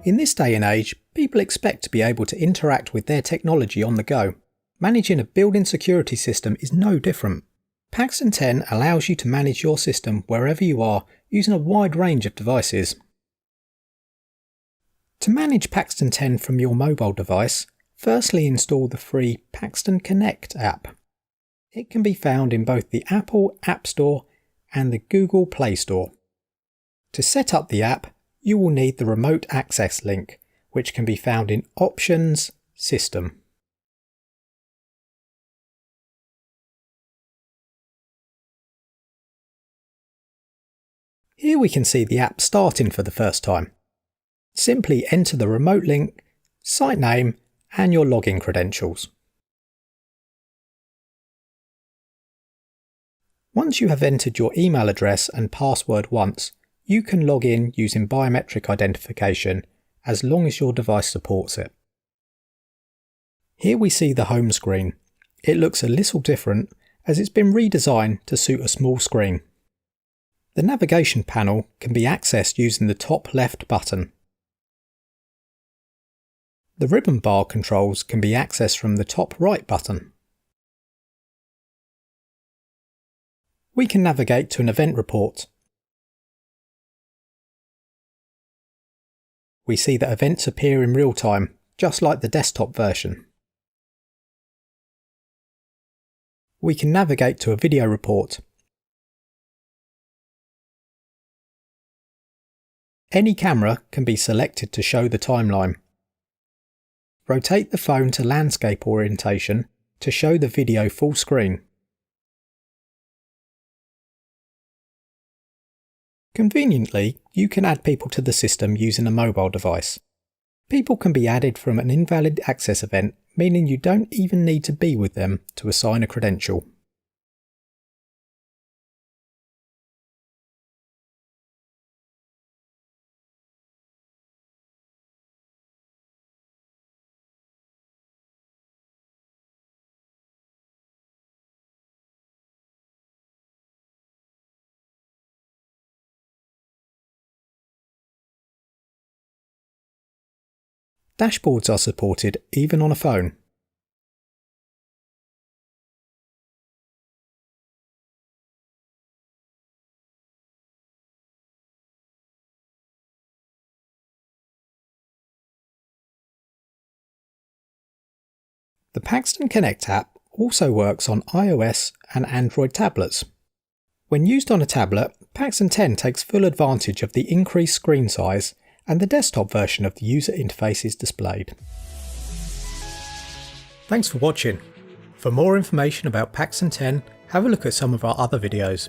In this day and age, people expect to be able to interact with their technology on the go. Managing a building security system is no different. Paxton 10 allows you to manage your system wherever you are using a wide range of devices. To manage Paxton 10 from your mobile device, firstly install the free Paxton Connect app. It can be found in both the Apple App Store and the Google Play Store. To set up the app, you will need the remote access link, which can be found in Options, System. Here we can see the app starting for the first time. Simply enter the remote link, site name and your login credentials. Once you have entered your email address and password once, you can log in using biometric identification as long as your device supports it. Here we see the home screen. It looks a little different as it's been redesigned to suit a small screen. The navigation panel can be accessed using the top left button. The ribbon bar controls can be accessed from the top right button. We can navigate to an event report. We see that events appear in real time, just like the desktop version. We can navigate to a video report. Any camera can be selected to show the timeline. Rotate the phone to landscape orientation to show the video full screen. Conveniently, you can add people to the system using a mobile device. People can be added from an invalid access event, meaning you don't even need to be with them to assign a credential. Dashboards are supported even on a phone. The Paxton Connect app also works on iOS and Android tablets. When used on a tablet, Paxton 10 takes full advantage of the increased screen size and the desktop version of the user interface is displayed. Thanks for watching. For more information about Paxton 10, have a look at some of our other videos.